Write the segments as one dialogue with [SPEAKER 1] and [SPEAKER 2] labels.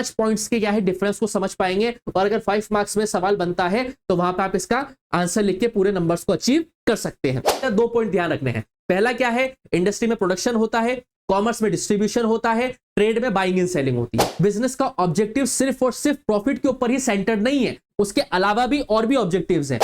[SPEAKER 1] 5 points के क्या है डिफरेंस को समझ पाएंगे। और अगर 5 मार्क्स में सवाल बनता है तो वहां पे आप इसका आंसर लिख के पूरे नंबर्स को अचीव कर सकते हैं। 2 पॉइंट ध्यान रखने हैं। पहला क्या है, इंडस्ट्री में प्रोडक्शन होता है, कॉमर्स में डिस्ट्रीब्यूशन होता है, ट्रेड में बाइंग एंड सेलिंग होती है। बिजनेस का ऑब्जेक्टिव सिर्फ और सिर्फ प्रॉफिट के ऊपर ही सेंटर्ड नहीं है, उसके अलावा भी और भी ऑब्जेक्टिव्स हैं।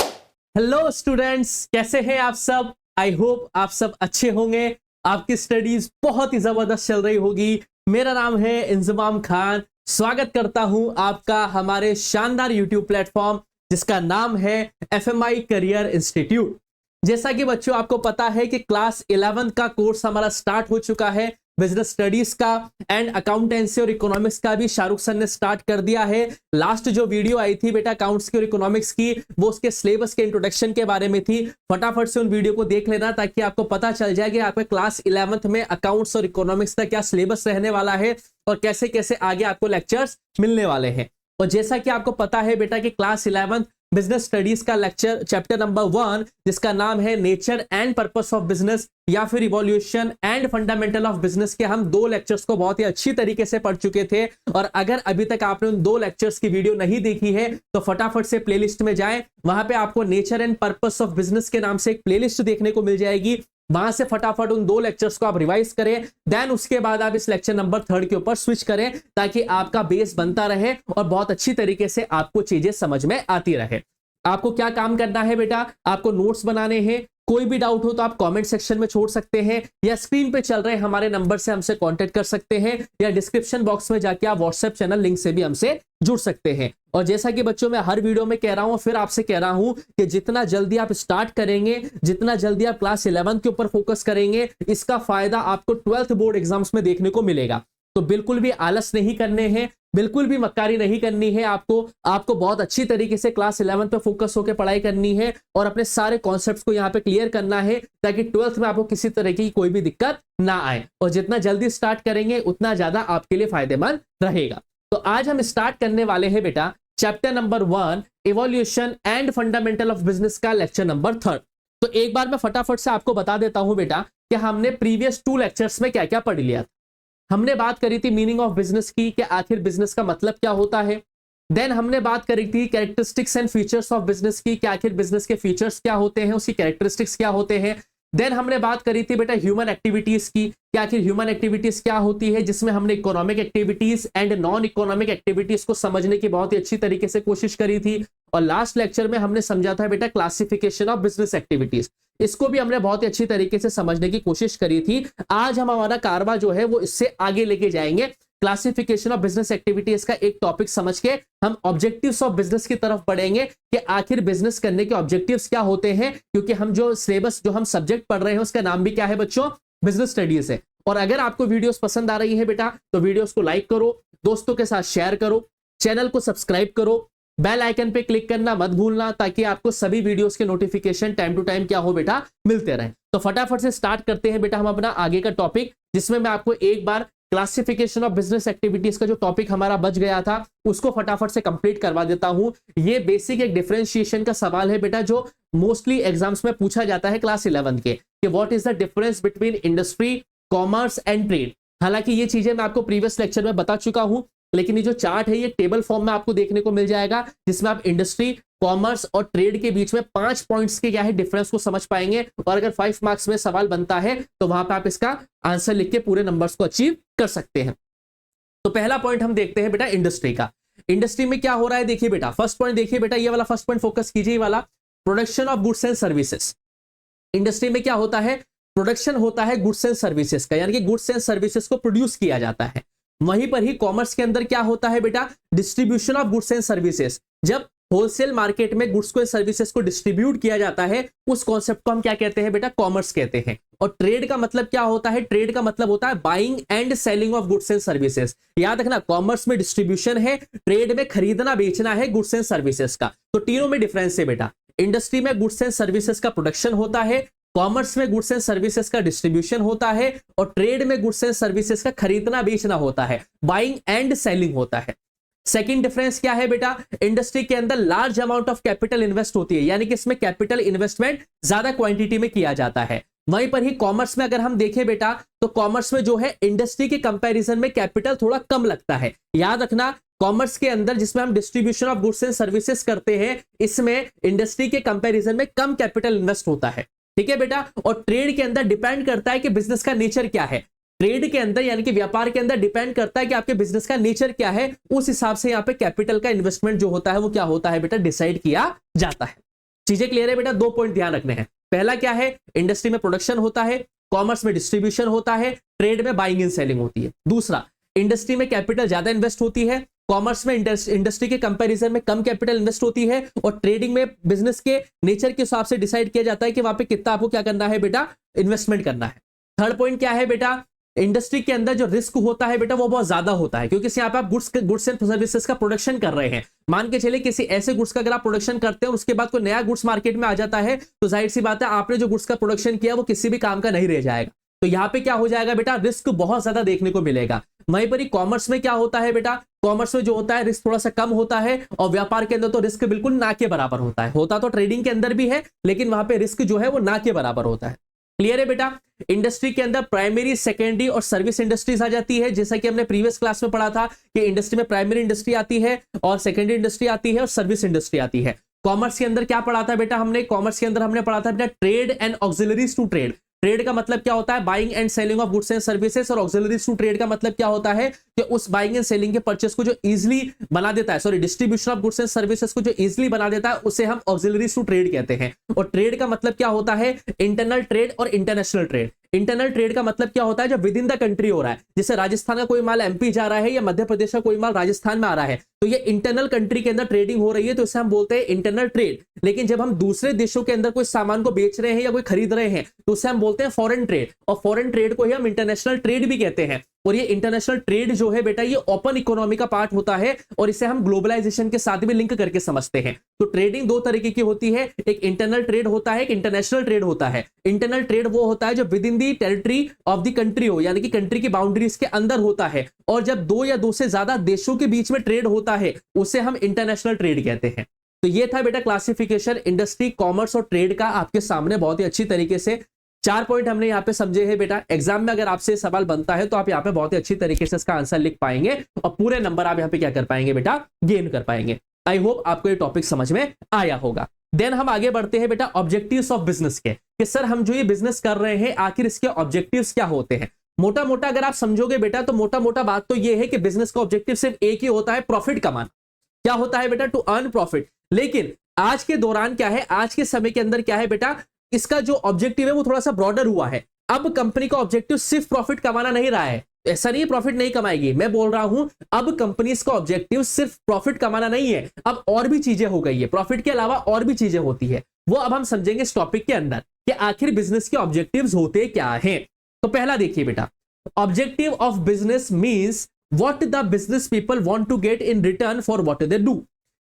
[SPEAKER 1] हेलो स्टूडेंट्स, कैसे हैं आप सब? आई होप आप सब अच्छे होंगे, आपकी स्टडीज बहुत ही जबरदस्त चल रही होगी। मेरा नाम है इंजमाम खान, स्वागत करता हूं आपका हमारे शानदार यूट्यूब प्लेटफॉर्म जिसका नाम है FMI करियर इंस्टीट्यूट। जैसा कि बच्चों आपको पता है कि क्लास 11 का कोर्स हमारा स्टार्ट हो चुका है, बिजनेस स्टडीज का एंड अकाउंटेंसी और इकोनॉमिक्स का भी शाहरुख सर ने स्टार्ट कर दिया है। लास्ट जो वीडियो आई थी बेटा अकाउंट्स की और इकोनॉमिक्स की, वो उसके सिलेबस के इंट्रोडक्शन के बारे में थी। फटाफट से उन वीडियो को देख लेना ताकि आपको पता चल जाए कि आपके क्लास 11th में अकाउंट्स और इकोनॉमिक्स का क्या सिलेबस रहने वाला है और कैसे कैसे आगे आपको लेक्चर्स मिलने वाले हैं। और जैसा कि आपको पता है बेटा कि क्लास 11 बिजनेस स्टडीज का लेक्चर चैप्टर नंबर 1 जिसका नाम है nature and purpose of business या फिर evolution and fundamental of business के हम 2 लेक्चर्स को बहुत ही अच्छी तरीके से पढ़ चुके थे। और अगर अभी तक आपने उन 2 लेक्चर्स की वीडियो नहीं देखी है तो फटाफट से प्लेलिस्ट में जाएं, वहां पे आपको nature and purpose of business के नाम से एक प्लेलिस्ट देखने को मिल जाएगी। वहां से फटाफट उन 2 लेक्चर्स को आप रिवाइज करें, देन उसके बाद आप इस लेक्चर नंबर 3 के ऊपर स्विच करें ताकि आपका बेस बनता रहे और बहुत अच्छी तरीके से आपको चीजें समझ में आती रहे। आपको क्या काम करना है बेटा, आपको नोट्स बनाने हैं। कोई भी डाउट हो तो आप कमेंट सेक्शन में छोड़ सकते हैं या स्क्रीन पे चल रहे हमारे नंबर से हमसे कांटेक्ट कर सकते हैं या डिस्क्रिप्शन बॉक्स में जाके आप व्हाट्सएप चैनल लिंक से भी हमसे जुड़ सकते हैं। और जैसा कि बच्चों मैं हर वीडियो में कह रहा हूं, फिर आपसे कह रहा हूं कि जितना जल्दी आप स्टार्ट करेंगे, जितना जल्दी आप क्लास 11 के ऊपर फोकस करेंगे, इसका फायदा आपको 12th बोर्ड एग्जाम्स में देखने को मिलेगा। तो बिल्कुल भी आलस नहीं करने हैं, बिल्कुल भी मक्कारी नहीं करनी है। आपको बहुत अच्छी तरीके से क्लास 11 पे फोकस होकर पढ़ाई करनी है और अपने सारे कॉन्सेप्ट्स को यहाँ पे क्लियर करना है ताकि 12th में आपको किसी तरह की कोई भी दिक्कत ना आए। और जितना जल्दी स्टार्ट करेंगे उतना ज्यादा आपके लिए फायदेमंद रहेगा। तो आज हम स्टार्ट करने वाले हैं बेटा chapter number 1 evolution and fundamental of business का लेक्चर नंबर 3। तो एक बार मैं फटाफट से आपको बता देता हूं बेटा कि हमने प्रीवियस 2 लेक्चर्स में क्या क्या पढ़ लिया। हमने बात करी थी मीनिंग ऑफ बिजनेस की, कि आखिर बिजनेस का मतलब क्या होता है। देन हमने बात करी थी characteristics and features of business की, कि आखिर बिजनेस के फीचर्स क्या होते हैं, उसकी कैरेक्टरिस्टिक्स क्या होते हैं। देन हमने बात करी थी बेटा ह्यूमन एक्टिविटीज की, कि आखिर ह्यूमन एक्टिविटीज क्या होती है, जिसमें हमने economic activities and non economic activities को समझने की बहुत ही अच्छी तरीके से कोशिश करी थी। और लास्ट लेक्चर में हमने समझा था बेटा क्लासिफिकेशन ऑफ बिजनेस एक्टिविटीज, इसको भी हमने बहुत ही अच्छी तरीके से समझने की कोशिश करी थी। आज हम हमारा कारवा जो है वो इससे आगे लेके जाएंगे। क्लासिफिकेशन ऑफ बिजनेस एक्टिविटीज का एक टॉपिक समझ के हम ऑब्जेक्टिव्स ऑफ बिजनेस की तरफ बढ़ेंगे कि आखिर बिजनेस करने के ऑब्जेक्टिव्स क्या होते हैं, क्योंकि हम जो सिलेबस जो हम सब्जेक्ट पढ़ रहे हैं उसका नाम भी क्या है बच्चों, बिजनेस स्टडीज है। और अगर आपको वीडियोस पसंद आ रही है बेटा तो वीडियोस को लाइक करो, दोस्तों के साथ शेयर करो, चैनल को सब्सक्राइब करो, बेल आइकन पे क्लिक करना मत भूलना ताकि आपको सभी वीडियोस के नोटिफिकेशन टाइम टू टाइम क्या हो बेटा मिलते रहे। तो फटाफट से स्टार्ट करते हैं बेटा हम अपना आगे का टॉपिक, जिसमें मैं आपको एक बार क्लासिफिकेशन ऑफ बिजनेस एक्टिविटीज का जो टॉपिक हमारा बच गया था उसको फटाफट से कंप्लीट करवा देता हूं। ये बेसिक एक डिफरेंशिएशन का सवाल है बेटा जो मोस्टली एग्जाम्स में पूछा जाता है क्लास 11 के, कि what is the difference between industry, commerce and trade. हालांकि ये चीजें मैं आपको प्रीवियस लेक्चर में बता चुका हूं, लेकिन ये जो चार्ट है ये टेबल फॉर्म में आपको देखने को मिल जाएगा, जिसमें आप इंडस्ट्री, कॉमर्स और ट्रेड के बीच में 5 पॉइंट्स के क्या है डिफरेंस को समझ पाएंगे। और अगर 5 मार्क्स में सवाल बनता है तो वहां पे आप इसका आंसर लिख के पूरे नंबर्स को अचीव कर सकते हैं। तो पहला पॉइंट हम देखते हैं बेटा इंडस्ट्री का। इंडस्ट्री में क्या हो रहा है देखिए बेटा, फर्स्ट पॉइंट देखिए बेटा, ये वाला फर्स्ट पॉइंट फोकस कीजिए, ये वाला production of goods and services. Industry में क्या होता है, प्रोडक्शन होता है गुड्स एंड सर्विसेज का, यानी कि गुड्स एंड सर्विसेज को प्रोड्यूस किया जाता है। वहीं पर ही कॉमर्स के अंदर क्या होता है बेटा, distribution of goods and services. जब होलसेल मार्केट में गुड्स को सर्विसेज को डिस्ट्रीब्यूट किया जाता है उस कॉन्सेप्ट को हम क्या कहते हैं बेटा, कॉमर्स कहते हैं। और ट्रेड का मतलब क्या होता है, ट्रेड का मतलब होता है buying and selling of goods and services. याद रखना, कॉमर्स में डिस्ट्रीब्यूशन है, ट्रेड में खरीदना बेचना है गुड्स एंड सर्विसेज का। तो तीनों में डिफरेंस है बेटा। इंडस्ट्री में गुड्स एंड सर्विसेज का प्रोडक्शन होता है, कॉमर्स में गुड्स एंड सर्विसेज का डिस्ट्रीब्यूशन होता है, और ट्रेड में गुड्स एंड सर्विसेज का खरीदना बेचना होता है, बाइंग एंड सेलिंग होता है। सेकंड डिफरेंस क्या है बेटा, इंडस्ट्री के अंदर large amount of capital invest होती है, यानी कि इसमें कैपिटल इन्वेस्टमेंट ज्यादा क्वांटिटी में किया जाता है। वहीं पर ही कॉमर्स में अगर हम देखें बेटा, तो कॉमर्स में जो है इंडस्ट्री के कंपैरिजन में कैपिटल थोड़ा कम लगता है। याद रखना, कॉमर्स के अंदर जिसमें हम distribution of goods and services करते हैं, इसमें इंडस्ट्री के कंपैरिजन में कम कैपिटल इन्वेस्ट होता है, ठीक है बेटा। और ट्रेड के अंदर डिपेंड करता है कि बिजनेस का नेचर क्या है। ट्रेड के अंदर यानी कि व्यापार के अंदर डिपेंड करता है कि आपके बिजनेस का नेचर क्या है, उस हिसाब से यहाँ पे कैपिटल का इन्वेस्टमेंट जो होता है वो क्या होता है बेटा, डिसाइड किया जाता है। चीजें क्लियर है बेटा? 2 पॉइंट ध्यान रखने हैं। पहला क्या है, इंडस्ट्री में प्रोडक्शन होता है, कॉमर्स में डिस्ट्रीब्यूशन होता है, ट्रेड में बाइंग एंड सेलिंग होती है। दूसरा, इंडस्ट्री में कैपिटल ज्यादा इन्वेस्ट होती है, कॉमर्स में इंडस्ट्री के कंपैरिजन में कम कैपिटल इन्वेस्ट होती है, और ट्रेडिंग में बिजनेस के नेचर के हिसाब से डिसाइड किया जाता है कि वहां पे कितना आपको क्या करना है बेटा, इन्वेस्टमेंट करना है। थर्ड पॉइंट क्या है बेटा, इंडस्ट्री के अंदर जो रिस्क होता है बेटा वो बहुत ज्यादा होता है, क्योंकि यहाँ पे आप गुड्स एंड सर्विसेज का प्रोडक्शन कर रहे हैं। मान के चलिए किसी ऐसे गुड्स का अगर आप प्रोडक्शन करते हैं, उसके बाद कोई नया गुड्स मार्केट में आ जाता है, तो जाहिर सी बात है आपने जो गुड्स का प्रोडक्शन किया वो किसी भी काम का नहीं रह जाएगा। तो यहाँ पे क्या हो जाएगा बेटा, रिस्क बहुत ज्यादा देखने को मिलेगा। वहीं पर ही कॉमर्स में क्या होता है बेटा, कॉमर्स में जो होता है रिस्क थोड़ा सा कम होता है, और व्यापार के अंदर तो रिस्क बिल्कुल ना के बराबर होता है। होता तो ट्रेडिंग के अंदर भी है, लेकिन वहां पे रिस्क जो है वो ना के बराबर होता है। क्लियर है बेटा? इंडस्ट्री के अंदर प्राइमरी, सेकेंडरी और सर्विस इंडस्ट्रीज आ जाती है, जैसा कि हमने प्रीवियस क्लास में पढ़ा था कि इंडस्ट्री में प्राइमरी इंडस्ट्री आती है और सेकेंडरी इंडस्ट्री आती है और सर्विस इंडस्ट्री आती है। कॉमर्स के अंदर क्या पढ़ा था बेटा हमने? कॉमर्स के अंदर हमने पढ़ा था बेटा trade and auxiliaries to trade. Trade का मतलब क्या होता है, buying and selling of goods and services, और ऑक्सिलरीज टू ट्रेड का मतलब क्या होता है कि उस बाइंग एंड सेलिंग के परचेस को जो इजीली बना देता है, sorry distribution of goods and services को जो इजीली बना देता है, उसे हम ऑक्सिलरीज टू ट्रेड कहते हैं। और ट्रेड का मतलब क्या होता है, इंटरनल ट्रेड और इंटरनेशनल ट्रेड। इंटरनल ट्रेड का मतलब क्या होता है, जो विद इन द कंट्री हो रहा है, जैसे राजस्थान का कोई माल एमपी जा रहा है या मध्य प्रदेश का कोई माल राजस्थान में आ रहा है, तो ये इंटरनल कंट्री के अंदर ट्रेडिंग हो रही है, तो इसे हम बोलते हैं इंटरनल ट्रेड। लेकिन जब हम दूसरे देशों के अंदर कोई सामान को बेच रहे हैं या कोई खरीद रहे हैं, तो उसे हम बोलते हैं फॉरेन ट्रेड, और फॉरेन ट्रेड को ही हम इंटरनेशनल ट्रेड भी कहते हैं। और ये इंटरनेशनल ट्रेड जो है बेटा, ये ओपन इकोनॉमी का पार्ट होता है, और इसे हम ग्लोबलाइजेशन के साथ भी लिंक करके समझते हैं। तो ट्रेडिंग 2 तरीके की होती है, एक इंटरनल ट्रेड होता है, एक इंटरनेशनल ट्रेड होता है। इंटरनल ट्रेड वो होता है जो with in the territory of the country हो, यानी कि कंट्री की बाउंड्रीज के अंदर होता है, और जब 2 या 2 से ज्यादा देशों के बीच में ट्रेड होता है, उसे हम इंटरनेशनल ट्रेड कहते हैं। तो ये था बेटा क्लासिफिकेशन इंडस्ट्री, कॉमर्स और ट्रेड का, आपके सामने बहुत ही अच्छी तरीके से 4 पॉइंट हमने यहाँ पे समझे हैं बेटा। एग्जाम में अगर आपसे सवाल बनता है तो आप यहाँ पे बहुत ही अच्छी तरीके से इसका आंसर लिख पाएंगे, और पूरे नंबर आप यहाँ पे क्या कर पाएंगे बेटा, गेन कर पाएंगे। आई होप आपको ये टॉपिक समझ में आया होगा। देन हम आगे बढ़ते हैं बेटा ऑब्जेक्टिव्स ऑफ बिजनेस के, कि सर हम जो ये बिजनेस कर रहे हैं आखिर इसके ऑब्जेक्टिव्स क्या होते हैं। मोटा मोटा अगर आप समझोगे बेटा, तो मोटा मोटा बात तो ये है कि बिजनेस का ऑब्जेक्टिव सिर्फ एक ही होता है, प्रॉफिट कमाना। क्या होता है बेटा, टू अर्न प्रॉफिट। लेकिन आज के दौरान क्या है, आज के समय के अंदर क्या है बेटा, इसका जो ऑब्जेक्टिव है वो थोड़ा सा ब्रॉडर हुआ है। अब कंपनी का ऑब्जेक्टिव सिर्फ प्रॉफिट कमाना नहीं रहा है, ऐसा नहीं प्रॉफिट नहीं कमाएगी, मैं बोल रहा हूं अब कंपनीज का ऑब्जेक्टिव सिर्फ प्रॉफिट कमाना नहीं है, अब और भी चीजें हो गई है, प्रॉफिट के अलावा और भी चीजें होती है। वो अब हम समझेंगे इस टॉपिक के अंदर कि आखिर बिजनेस के ऑब्जेक्टिव्स होते क्या हैं। तो पहला देखिए बेटा, objective of business means what the business people want to get in return for what they do.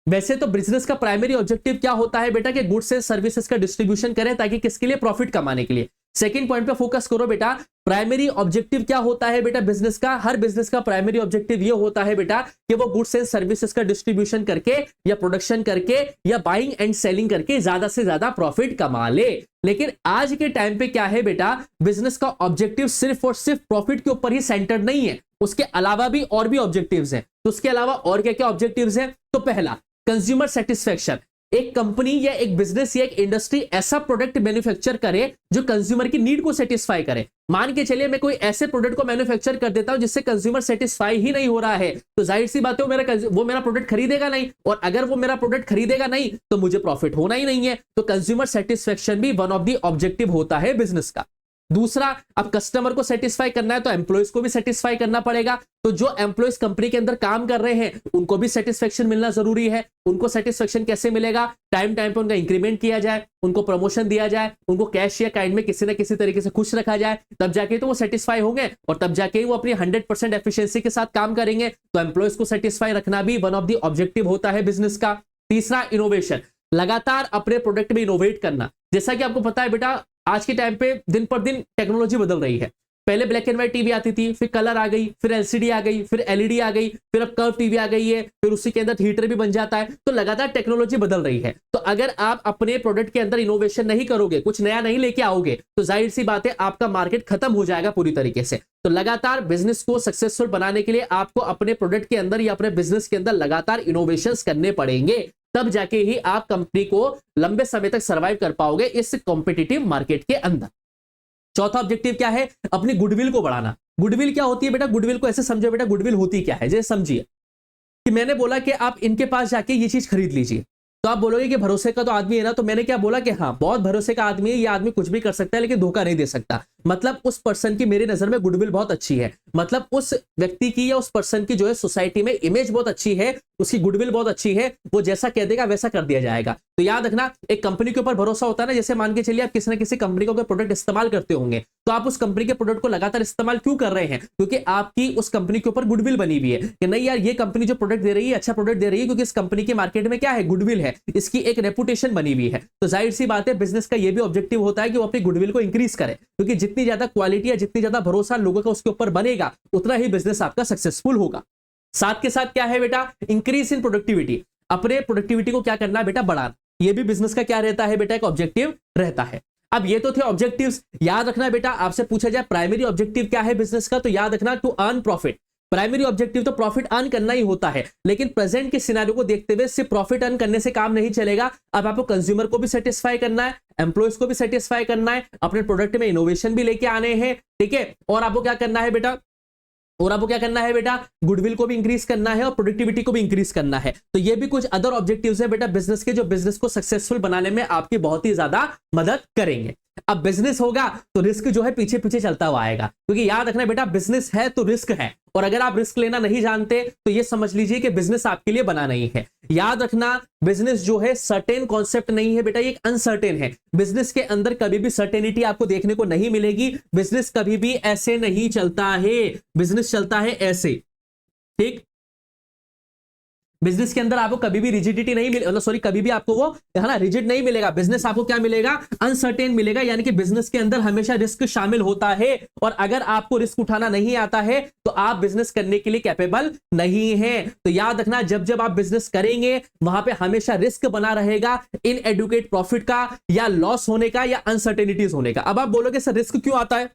[SPEAKER 1] वैसे तो बिजनेस का प्राइमरी ऑब्जेक्टिव क्या होता है बेटा, कि गुड्स एंड सर्विसेज का डिस्ट्रीब्यूशन करें, ताकि किसके लिए, प्रॉफिट कमाने के लिए। सेकंड पॉइंट पे फोकस करो बेटा, प्राइमरी ऑब्जेक्टिव क्या होता है बेटा बिजनेस का, हर बिजनेस का प्राइमरी ऑब्जेक्टिव ये होता है बेटा कि वो गुड्स एंड सर्विसेज का डिस्ट्रीब्यूशन करके या प्रोडक्शन करके या बाइंग एंड सेलिंग करके ज्यादा से ज्यादा प्रॉफिट कमा ले। लेकिन आज के टाइम पे क्या है बेटा, बिजनेस का ऑब्जेक्टिव सिर्फ और सिर्फ प्रॉफिट के ऊपर ही सेंटर्ड नहीं है, उसके अलावा भी और भी ऑब्जेक्टिव्स हैं। तो उसके अलावा और क्या क्या ऑब्जेक्टिव्स हैं, तो पहला कंज्यूमर सेटिस्फेक्शन। एक कंपनी या एक बिजनेस या एक इंडस्ट्री ऐसा प्रोडक्ट मैन्युफैक्चर करे जो कंज्यूमर की नीड को सेटिस्फाई करे। मान के चलिए मैं कोई ऐसे प्रोडक्ट को मैन्युफैक्चर कर देता हूं जिससे कंज्यूमर सेटिस्फाई ही नहीं हो रहा है, तो जाहिर सी बात है वो मेरा प्रोडक्ट खरीदेगा नहीं, और अगर वो मेरा प्रोडक्ट खरीदेगा नहीं तो मुझे प्रॉफिट होना ही नहीं है। तो कंज्यूमर सेटिस्फेक्शन भी वन ऑफ द ऑब्जेक्टिव होता है बिजनेस का। दूसरा, अब कस्टमर को सेटिस्फाई करना है तो एम्प्लॉयज को भी सेटिस्फाई करना पड़ेगा। तो जो एम्प्लॉयज कंपनी के अंदर काम कर रहे हैं उनको भी सेटिस्फेक्शन मिलना जरूरी है। उनको सेटिस्फेक्शन कैसे मिलेगा, टाइम टाइम पे उनका इंक्रीमेंट किया जाए, उनको प्रमोशन दिया जाए, उनको कैश या काइंड में किसी ना किसी तरीके से खुश रखा जाए, तब जाके तो वो सेटिस्फाई होंगे, और तब जाके वो अपनी 100% एफिशिएंसी के साथ काम करेंगे। तो एम्प्लॉयज को सेटिस्फाई रखना भी वन ऑफ द ऑब्जेक्टिव होता है बिजनेस का। तीसरा, इनोवेशन, लगातार अपने प्रोडक्ट में इनोवेट करना। जैसा कि आपको पता है बेटा, आज के टाइम पे दिन पर दिन टेक्नोलॉजी बदल रही है, पहले ब्लैक एंड व्हाइट टीवी आती थी, फिर कलर आ गई, फिर एलसीडी आ गई, फिर एलईडी आ गई, फिर अब कर्व टीवी आ गई है, फिर उसी के अंदर हीटर भी बन जाता है। तो लगातार टेक्नोलॉजी बदल रही है। तो अगर आप अपने प्रोडक्ट के अंदर इनोवेशन नहीं करोगे, कुछ नया नहीं लेके आओगे, तो जाहिर सी बात है आपका मार्केट खत्म हो जाएगा पूरी तरीके से। तो लगातार बिजनेस को सक्सेसफुल बनाने के लिए आपको अपने प्रोडक्ट के अंदर या अपने बिजनेस के अंदर लगातार इनोवेशंस करने पड़ेंगे, तब जाके ही आप कंपनी को लंबे समय तक सर्वाइव कर पाओगे इस कॉम्पिटिटिव मार्केट के अंदर। चौथा ऑब्जेक्टिव क्या है? अपनी गुडविल को बढ़ाना। गुडविल क्या होती है बेटा? गुडविल को ऐसे समझो बेटा, गुडविल होती क्या है जैसे समझिए कि मैंने बोला कि आप इनके पास जाके ये चीज खरीद लीजिए, तो आप बोलोगे कि भरोसे का तो आदमी है ना, तो मैंने क्या बोला कि हाँ बहुत भरोसे का आदमी है, ये आदमी कुछ भी कर सकता है लेकिन धोखा नहीं दे सकता। मतलब उस पर्सन की मेरी नजर में गुडविल बहुत अच्छी है, मतलब उस व्यक्ति की या उस पर्सन की जो है सोसाइटी में इमेज बहुत अच्छी है, उसकी गुडविल बहुत अच्छी है, वो जैसा कह देगा वैसा कर दिया जाएगा। तो याद रखना, एक कंपनी के ऊपर भरोसा होता है ना, जैसे मान के चलिए आप किसी न किसी कंपनी का प्रोडक्ट इस्तेमाल करते होंगे, तो आप उस कंपनी के प्रोडक्ट को लगातार इस्तेमाल क्यों कर रहे हैं? क्योंकि आपकी उस कंपनी के ऊपर गुडविल बनी हुई है कि नहीं यार ये कंपनी जो प्रोडक्ट दे रही है अच्छा प्रोडक्ट दे रही है, क्योंकि इस कंपनी के मार्केट में क्या है? गुडविल है, इसकी एक रेपुटेशन बनी हुई है। तो जाहिर सी बात है बिजनेस का ये भी ऑब्जेक्टिव होता है कि वो अपनी गुडविल को इंक्रीज करे, क्योंकि जितनी ज्यादा क्वालिटी या जितनी ज्यादा भरोसा लोगों का उसके ऊपर बनेगा, उतना ही बिजनेस आपका सक्सेसफुल होगा। साथ के साथ क्या है बेटा? Increase in productivity. अपने प्रोडक्टिविटी को क्या करना है बेटा? बढ़ाना। ये भी बिजनेस का क्या रहता है बेटा? एक ऑब्जेक्टिव रहता है। अब ये तो थे ऑब्जेक्टिव्स। याद रखना बेटा, आपसे पूछा जाए प्राइमरी ऑब्जेक्टिव क्या है बिजनेस का, तो याद रखना to earn profit. Primary objective तो प्रॉफिट अर्न करना ही होता है, लेकिन प्रेजेंट के सिनेरियो को देखते हुए सिर्फ प्रॉफिट अर्न करने से काम नहीं चलेगा। अब आपको कंज्यूमर को भी सेटिस्फाई करना है, एम्प्लॉयज को भी सेटिस्फाई करना है, अपने प्रोडक्ट में इनोवेशन भी लेके आने हैं, ठीक है। और आपको क्या करना है बेटा? गुडविल को भी इंक्रीज करना है और प्रोडक्टिविटी को भी इंक्रीज करना है। तो ये भी कुछ अदर ऑब्जेक्टिव्स है बेटा बिजनेस के, जो बिजनेस को सक्सेसफुल बनाने में आपकी बहुत ही ज्यादा मदद करेंगे। अब बिजनेस होगा तो रिस्क जो है पीछे पीछे चलता हुआ आएगा, क्योंकि याद रखना बेटा बिजनेस है तो रिस्क है, और अगर आप रिस्क लेना नहीं जानते तो ये समझ लीजिए कि बिजनेस आपके लिए बना नहीं है। याद रखना बिजनेस जो है सर्टेन कॉन्सेप्ट नहीं है बेटा, ये एक अनसर्टेन है। बिजनेस के अंदर कभी भी सर्टेनिटी आपको देखने को नहीं मिलेगी। बिजनेस कभी भी ऐसे नहीं चलता है, बिजनेस चलता है ऐसे, ठीक। बिजनेस के अंदर आपको कभी भी रिजिडिटी नहीं मिले, मतलब सॉरी कभी भी आपको वो है ना रिजिड नहीं मिलेगा। बिजनेस आपको क्या मिलेगा? अनसर्टेन मिलेगा, यानी कि बिजनेस के अंदर हमेशा रिस्क शामिल होता है, और अगर आपको रिस्क उठाना नहीं आता है तो आप बिजनेस करने के लिए कैपेबल नहीं है। तो याद रखना जब जब आप बिजनेस करेंगे वहां पे हमेशा रिस्क बना रहेगा, इन एडुकेट प्रॉफिट का या लॉस होने का या अनसर्टेनिटीज होने का। अब आप बोलोगे सर रिस्क क्यों आता है?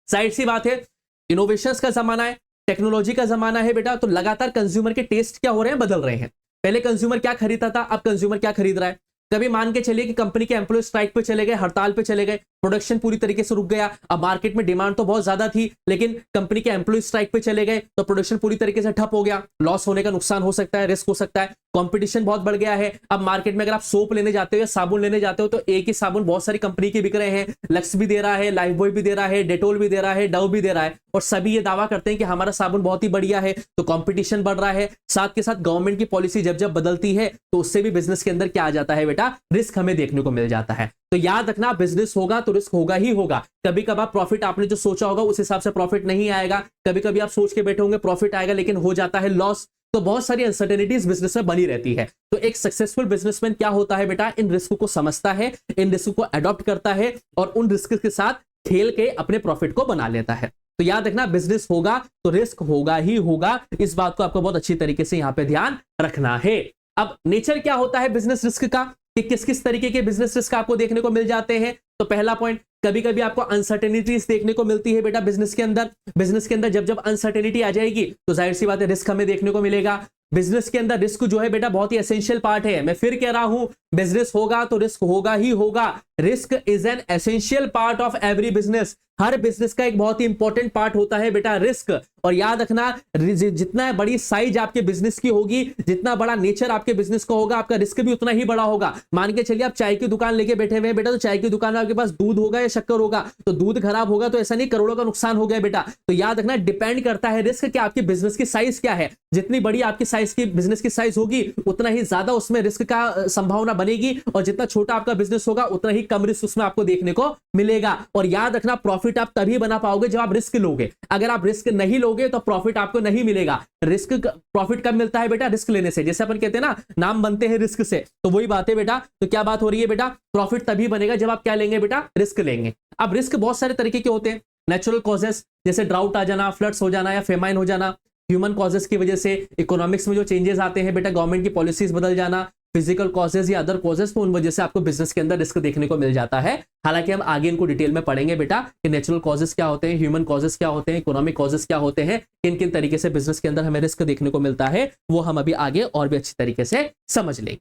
[SPEAKER 1] जाहिर सी बात है, इनोवेशंस का जमाना है, टेक्नोलॉजी का जमाना है बेटा, तो लगातार कंज्यूमर के टेस्ट क्या हो रहे हैं? बदल रहे हैं। पहले कंज्यूमर क्या खरीदता था, अब कंज्यूमर क्या खरीद रहा है? कभी मान के चलिए कि कंपनी के एम्प्लॉय स्ट्राइक पे चले गए, हड़ताल पे चले गए, प्रोडक्शन पूरी तरीके से रुक गया। अब मार्केट में डिमांड तो बहुत ज्यादा थी, लेकिन कंपनी के एम्प्लॉय स्ट्राइक पे चले गए तो प्रोडक्शन पूरी तरीके से ठप हो गया। लॉस होने का नुकसान हो सकता है, रिस्क हो सकता है। कंपटीशन बहुत बढ़ गया है। अब मार्केट में अगर आप सोप लेने जाते हो या साबुन लेने जाते हो तो एक ही साबुन बहुत सारी कंपनी के बिक रहे हैं। लक्स भी दे रहा है, लाइफ बॉय भी दे रहा है, डेटोल भी दे रहा है, डव भी दे रहा है, और सभी ये दावा करते हैं कि हमारा साबुन बहुत ही बढ़िया है। तो कंपटीशन बढ़ रहा है। साथ के साथ गवर्नमेंट की पॉलिसी जब जब बदलती है तो उससे भी बिजनेस के अंदर क्या आ जाता है बेटा? रिस्क हमें देखने को मिल जाता है। तो याद रखना बिजनेस होगा तो रिस्क होगा ही होगा। कभी कभार प्रॉफिट आपने जो सोचा होगा उस हिसाब से प्रॉफिट नहीं आएगा, कभी कभी आप सोच के बैठे होंगे प्रॉफिट आएगा लेकिन हो जाता है लॉस। तो बहुत सारी अनसर्टेनिटीज बिजनेस में बनी रहती है। तो एक सक्सेसफुल बिजनेसमैन क्या होता है बेटा? इन रिस्क को समझता है, इन रिस्क को अडॉप्ट करता है और उन रिस्क के साथ खेल के अपने प्रॉफिट को बना लेता है। तो याद रखना बिजनेस होगा तो रिस्क होगा ही होगा, इस बात को आपको बहुत अच्छी तरीके से यहां पे ध्यान रखना है। अब नेचर क्या होता है बिजनेस रिस्क का, कि किस किस तरीके के बिजनेस रिस्क आपको देखने को मिल जाते हैं। तो पहला पॉइंट, कभी कभी आपको अनसर्टेनिटीज देखने को मिलती है बेटा बिजनेस के अंदर। बिजनेस के अंदर जब जब अनसर्टेनिटी आ जाएगी तो जाहिर सी बात है रिस्क हमें देखने को मिलेगा। बिजनेस के अंदर रिस्क जो है बेटा बहुत ही एसेंशियल पार्ट है। मैं फिर कह रहा हूं बिजनेस होगा तो रिस्क होगा ही होगा। Risk is an essential part of every business. Her business का एक बहुत ही इंपॉर्टेंट पार्ट होता है बेटा रिस्क। और याद रखना जितना बड़ी साइज आपके बिजनेस की होगी, जितना बड़ा नेचर आपके बिजनेस का होगा, आपका रिस्क भी उतना ही बड़ा होगा। मान के चलिए आप चाय की दुकान लेके बैठे हुए हैं बेटा, तो चाय की दुकान में आपके पास दूध होगा या शक्कर होगा, तो दूध खराब होगा तो ऐसा नहीं करोड़ों का नुकसान हो गया बेटा। तो याद रखना डिपेंड करता है रिस्क कि आपकी बिजनेस की साइज क्या है। जितनी बड़ी आपकी साइज की बिजनेस की साइज होगी उतना ही ज्यादा उसमें रिस्क का संभावना बनेगी, और जितना छोटा आपका बिजनेस होगा उतना ही कम रिस्क उसमें आपको देखने को मिलेगा। और याद रखना प्रॉफिट आप तभी बना पाओगे जब आप रिस्क लोगे। अगर आप रिस्क नहीं लोगे तो प्रॉफिट आपको नहीं मिलेगा। रिस्क प्रॉफिट कब मिलता है बेटा? रिस्क लेने से। जैसे अपन कहते हैं ना नाम बनते हैं रिस्क से, तो वही बात है बेटा। तो क्या बात हो रही है बेटा? प्रॉफिट तभी बनेगा जब आप क्या लेंगे बेटा? रिस्क लेंगे। अब रिस्क बहुत सारे तरीके के होते हैं। नेचुरल कॉजेस जैसे ड्राउट आ जाना, फ्लड्स हो जाना या फेमाइन हो जाना, ह्यूमन कॉजेस की वजह से इकोनॉमिक्स में जो चेंजेस आते हैं बेटा, गवर्नमेंट की पॉलिसीज बदल जाना, फिजिकल कॉजेस या अदर कॉजेस, तो उन वजह से आपको बिजनेस के अंदर रिस्क देखने को मिल जाता है। हालांकि हम आगे इनको डिटेल में पढ़ेंगे बेटा कि नेचुरल कॉजेस क्या होते हैं, ह्यूमन कॉजेस क्या होते हैं, इकोनॉमिक कॉजेस क्या होते हैं, किन किन तरीके से बिजनेस के अंदर हमें रिस्क देखने को मिलता है, वो हम अभी आगे और भी अच्छी तरीके से समझ लेंगे।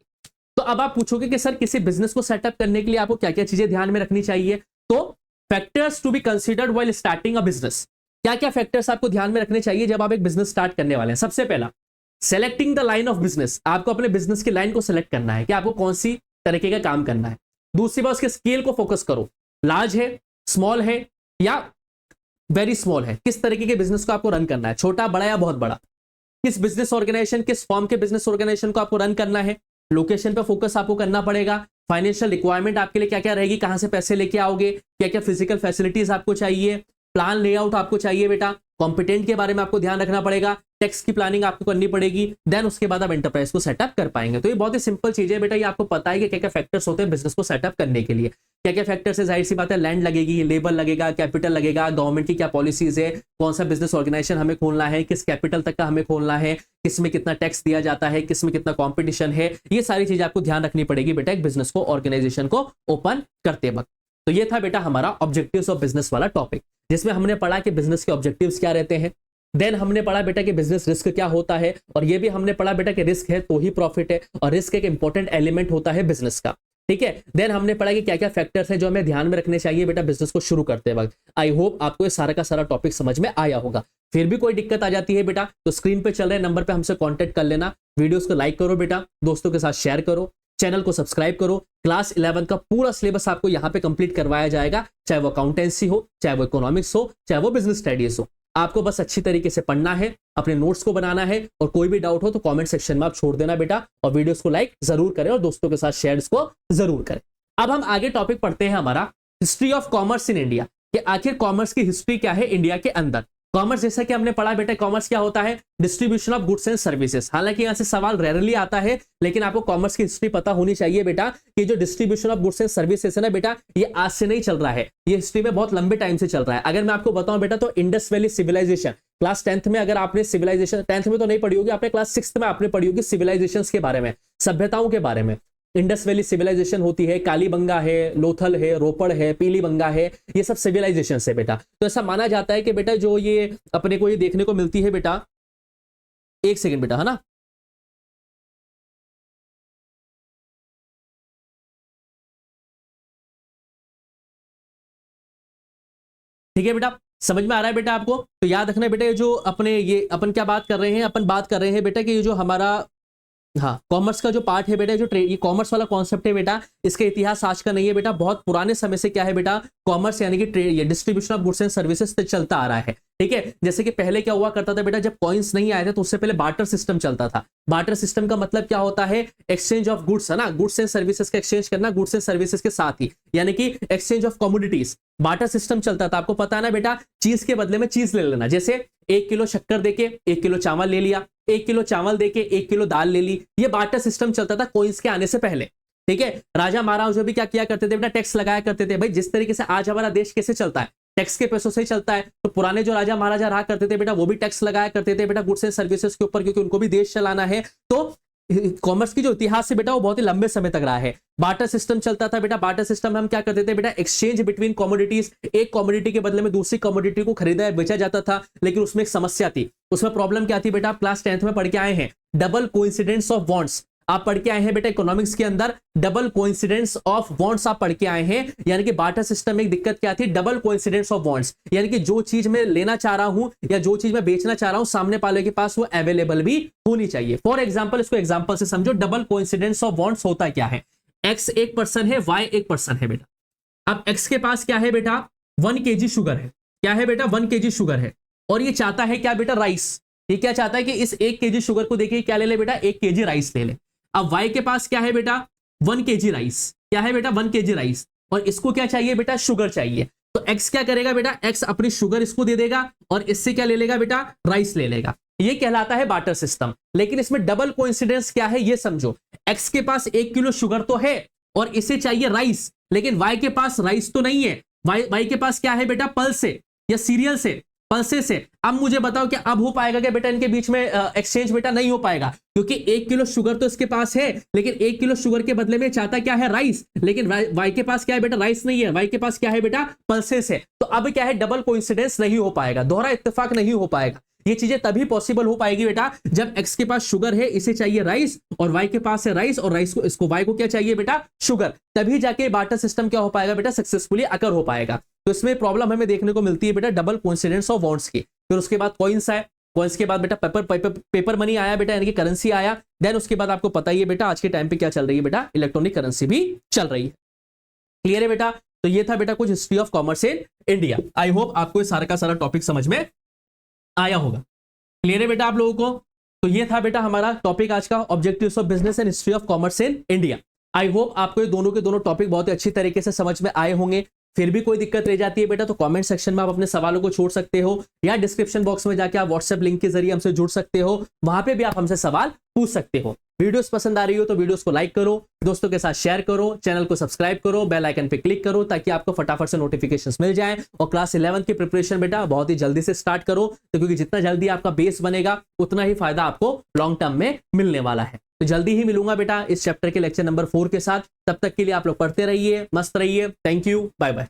[SPEAKER 1] तो अब आप पूछोगे कि सर किसी बिजनेस को सेटअप करने के लिए आपको क्या क्या चीजें ध्यान में रखनी चाहिए। तो factors to be considered while starting a business, क्या क्या फैक्टर्स आपको ध्यान में रखने चाहिए जब आप एक बिजनेस स्टार्ट करने वाले हैं। सबसे पहला, selecting the line of business, आपको अपने बिजनेस की लाइन को सेलेक्ट करना है कि आपको कौन सी तरीके का काम करना है। दूसरी बात, उसके स्केल को फोकस करो, लार्ज है, स्मॉल है या वेरी स्मॉल है, किस तरीके के बिजनेस को आपको रन करना है, छोटा, बड़ा या बहुत बड़ा, किस बिजनेस ऑर्गेनाइजेशन, किस फॉर्म के बिजनेस ऑर्गेनाइजेशन को आपको रन करना है। लोकेशन पे फोकस आपको करना पड़ेगा, फाइनेंशियल रिक्वायरमेंट आपके लिए क्या क्या रहेगी, कहां से पैसे लेके आओगे, क्या क्या फिजिकल फैसिलिटीज आपको चाहिए, प्लान लेआउट आपको चाहिए बेटा, कॉम्पिटेंट के बारे में आपको ध्यान रखना पड़ेगा, टैक्स की प्लानिंग आपको करनी पड़ेगी, देन उसके बाद आप एंटरप्राइज को सेटअप कर पाएंगे। तो ये बहुत ही सिंपल चीज है बेटा, ये आपको पता है कि क्या क्या फैक्टर्स होते हैं बिजनेस को सेटअप करने के लिए। क्या क्या फैक्टर्स है, जाहिर सी बात है, लैंड लगेगी, लेबर लगेगा, कैपिटल लगेगा, गवर्नमेंट की क्या पॉलिसीज है, कौन सा बिजनेस ऑर्गेनाइजेशन हमें खोलना है, किस कैपिटल तक का हमें खोलना है, किसमें कितना टैक्स दिया जाता है, किसमें कितना कॉम्पिटिशन है, ये सारी चीजें आपको ध्यान रखनी पड़ेगी बेटा एक बिजनेस को, ऑर्गेनाइजेशन को ओपन करते वक्त। तो ये था बेटा हमारा ऑब्जेक्टिव्स ऑफ बिजनेस वाला टॉपिक, जिसमें हमने पढ़ा कि बिजनेस के ऑब्जेक्टिव्स क्या रहते हैं, देन हमने पढ़ा बेटा कि बिजनेस रिस्क क्या होता है, और ये भी हमने पढ़ा बेटा कि रिस्क है तो ही प्रॉफिट है, और रिस्क एक इंपॉर्टेंट एलिमेंट होता है बिजनेस का। ठीक है, देन हमने पढ़ा कि क्या क्या फैक्टर्स हैं जो हमें ध्यान में रखने चाहिए बेटा बिजनेस को शुरू करते वक्त। आई होप आपको ये सारा का सारा टॉपिक समझ में आया होगा। फिर भी कोई दिक्कत आ जाती है बेटा तो स्क्रीन पे चल रहे नंबर पे हमसे कांटेक्ट कर लेना। वीडियोस को लाइक करो बेटा, दोस्तों के साथ शेयर करो, चैनल को सब्सक्राइब करो। क्लास 11 का पूरा सिलेबस आपको यहाँ पे कंप्लीट करवाया जाएगा, चाहे वो अकाउंटेंसी हो, चाहे वो इकोनॉमिक्स हो, चाहे वो बिजनेस स्टडीज हो। आपको बस अच्छी तरीके से पढ़ना है, अपने नोट्स को बनाना है, और कोई भी डाउट हो तो कमेंट सेक्शन में आप छोड़ देना बेटा, और वीडियोस को लाइक जरूर करें और दोस्तों के साथ शेयर को जरूर करें। अब हम आगे टॉपिक पढ़ते हैं हमारा history of commerce in India, कि आखिर कॉमर्स की हिस्ट्री क्या है इंडिया के अंदर। कॉमर्स जैसा कि हमने पढ़ा बेटा, कॉमर्स क्या होता है, distribution of goods and services. हालांकि यहां से सवाल रेयरली आता है, लेकिन आपको कॉमर्स की हिस्ट्री पता होनी चाहिए बेटा कि जो distribution of goods and services है ना बेटा, ये आज से नहीं चल रहा है, ये हिस्ट्री में बहुत लंबे टाइम से चल रहा है। अगर मैं आपको बताऊं बेटा तो Indus valley civilisation, class 10th में अगर आपने सिविलाइजेशन, 10th में तो नहीं पढ़ी होगी आपने, क्लास 6th में आपने पढ़ी होगी सिविलाइजेशन के बारे में, सभ्यताओं के बारे में। इंडस वैली सिविलाइजेशन होती है, कालीबंगा है, लोथल है, रोपड़ है, पीलीबंगा है, ये सब सिविलाइजेशन है बेटा। तो ऐसा माना जाता है कि बेटा जो ये अपने को ये देखने को मिलती है बेटा, एक सेकंड बेटा, है ना, ठीक है बेटा, समझ में आ रहा है बेटा आपको। तो याद रखना बेटा, ये जो अपने ये अपन क्या बात कर रहे हैं, अपन बात कर रहे हैं बेटा कि ये जो हमारा हाँ कॉमर्स का जो पार्ट है बेटा, जो ये कॉमर्स वाला कॉन्सेप्ट है बेटा, इसका इतिहास आज का नहीं है बेटा, बहुत पुराने समय से क्या है बेटा, कॉमर्स यानी कि ये distribution of goods and services चलता आ रहा है। ठीक है, जैसे कि पहले क्या हुआ करता था बेटा, जब कॉइन्स नहीं आए थे तो उससे पहले बार्टर सिस्टम चलता था। बार्टर सिस्टम का मतलब क्या होता है, एक्सचेंज ऑफ गुड्स, है ना, गुड्स एंड सर्विसेज का एक्सचेंज करना, गुड्स एंड सर्विसेज के साथ ही, यानी कि exchange of commodities, barter system चलता था। आपको पता है ना बेटा, चीज के बदले में चीज ले लेना, जैसे 1 किलो शक्कर देके 1 किलो चावल ले लिया, 1 किलो चावल देके 1 किलो दाल ले ली, ये बार्टर सिस्टम चलता था कॉइन्स के आने से पहले। ठीक है, राजा महाराजा भी क्या किया करते थे बेटा, टैक्स लगाया करते थे। भाई जिस तरीके से आज हमारा देश कैसे चलता है, टैक्स के पैसों से ही चलता है, तो पुराने जो राजा महाराजा रहा करते थे बेटा, वो भी टैक्स लगाया करते थे बेटा गुड्स एंड सर्विसेज के ऊपर, क्योंकि उनको भी देश चलाना है। तो कॉमर्स की जो इतिहास है बेटा वो बहुत ही लंबे समय तक रहा है। बार्टर सिस्टम चलता था बेटा, बार्टर सिस्टम में हम क्या करते थे बेटा, एक्सचेंज बिटवीन कमोडिटीज, एक कमोडिटी के बदले में दूसरी कमोडिटी को खरीदा या बेचा जाता था। लेकिन उसमें एक समस्या थी, उसमें प्रॉब्लम क्या थी बेटा, आप क्लास 10th में पढ़ के आए हैं, डबल कोइंसिडेंस ऑफ बॉन्ड्स। आप पढ़ के आए हैं बेटा इकोनॉमिक्स के अंदर, डबल कोइंसिडेंस ऑफ बॉन्ड्स आप पढ़ के आए हैं। यानी कि बार्टर सिस्टम में एक दिक्कत क्या थी, डबल कोइंसिडेंस ऑफ बॉन्ड्स, यानी कि जो चीज मैं लेना चाह रहा हूं या जो चीज मैं बेचना चाह रहा हूं, सामने वाले के पास वो अवेलेबल भी होनी चाहिए। फॉर एग्जाम्पल, इसको एग्जाम्पल से समझो, डबल कोइंसिडेंस ऑफ बॉन्ड्स होता क्या है, एक्स एक पर्सन है, वाई एक पर्सन है बेटा। अब एक्स के पास क्या है बेटा, 1 kg शुगर है, क्या है बेटा, 1 kg शुगर है, और ये चाहता है क्या बेटा, राइस। ये क्या चाहता है कि इस 1 kg शुगर को देखिए क्या ले ले बेटा, 1 kg राइस ले ले। अब y के पास क्या है बेटा, 1 kg राइस, क्या है बेटा, 1 kg राइस, और इसको क्या चाहिए बेटा, शुगर चाहिए। तो x क्या करेगा बेटा, x अपनी शुगर इसको दे देगा और इससे क्या ले लेगा बेटा, राइस ले लेगा। ये कहलाता है बार्टर सिस्टम। लेकिन इसमें डबल कोइंसिडेंस क्या है ये समझो, x के पास 1 किलो शुगर तो है और इसे चाहिए राइस, लेकिन y के पास राइस तो नहीं है, y के पास क्या है बेटा, पल्स है, या सीरियल से, पल्सेस से। अब मुझे बताओ कि अब हो पाएगा क्या बेटा इनके बीच में एक्सचेंज? बेटा नहीं हो पाएगा, क्योंकि 1 किलो शुगर तो इसके पास है, लेकिन 1 किलो शुगर के बदले में चाहता क्या है? राइस। लेकिन वाई के पास क्या है बेटा? राइस नहीं है, वाई के पास क्या है बेटा? पल्सेस है। तो अब क्या है? डबल कोइंसिडेंस नहीं हो पाएगा, दोहरा इत्तेफाक नहीं हो पाएगा। ये चीजें तभी पॉसिबल हो पाएगी बेटा जब एक्स के पास शुगर है, इसे चाहिए राइस, और वाई के पास है राइस, और राइस को इसको वाई को क्या चाहिए बेटा? शुगर। तभी जाके बार्टर सिस्टम क्या हो पाएगा बेटा? सक्सेसफुली अकर हो पाएगा। तो इसमें प्रॉब्लम हमें देखने को मिलती है बेटा डबल कोइंसिडेंस ऑफ बॉन्ड्स की। फिर उसके बाद कॉइन्स आए, कॉइन्स के बाद बेटा पेपर मनी आया बेटा, यानी कि करेंसी आया। देन उसके बाद आपको पता ही है बेटा आज के टाइम पे क्या चल रही है बेटा? इलेक्ट्रॉनिक करेंसी भी चल रही है। क्लियर है बेटा? तो ये था बेटा कुछ history of commerce in India. I hope आपको ये सारा का सारा टॉपिक समझ में आया होगा। क्लियर है बेटा आप लोगों को? तो ये था बेटा हमारा टॉपिक आज का, objectives of business and history of commerce in India. I hope आपको ये दोनों के दोनों टॉपिक बहुत ही अच्छी तरीके से समझ में आए होंगे। फिर भी कोई दिक्कत रह जाती है बेटा तो कमेंट सेक्शन में आप अपने सवालों को छोड़ सकते हो, या डिस्क्रिप्शन बॉक्स में जाके आप व्हाट्सएप लिंक के जरिए हमसे जुड़ सकते हो, वहां पे भी आप हमसे सवाल पूछ सकते हो। वीडियोस पसंद आ रही हो तो वीडियोस को लाइक करो, दोस्तों के साथ शेयर करो, चैनल को सब्सक्राइब करो, बेल आइकन पे क्लिक करो ताकि आपको फटाफट से नोटिफिकेशंस मिल जाएं। और क्लास 11 की प्रिपरेशन बेटा बहुत ही जल्दी से स्टार्ट करो, तो क्योंकि जितना जल्दी आपका बेस बनेगा उतना ही फायदा आपको लॉन्ग टर्म में मिलने वाला है। तो जल्दी ही मिलूंगा बेटा इस चैप्टर के लेक्चर नंबर 4 के साथ। तब तक के लिए आप लोग पढ़ते रहिए, मस्त रहिए। Thank you, bye bye.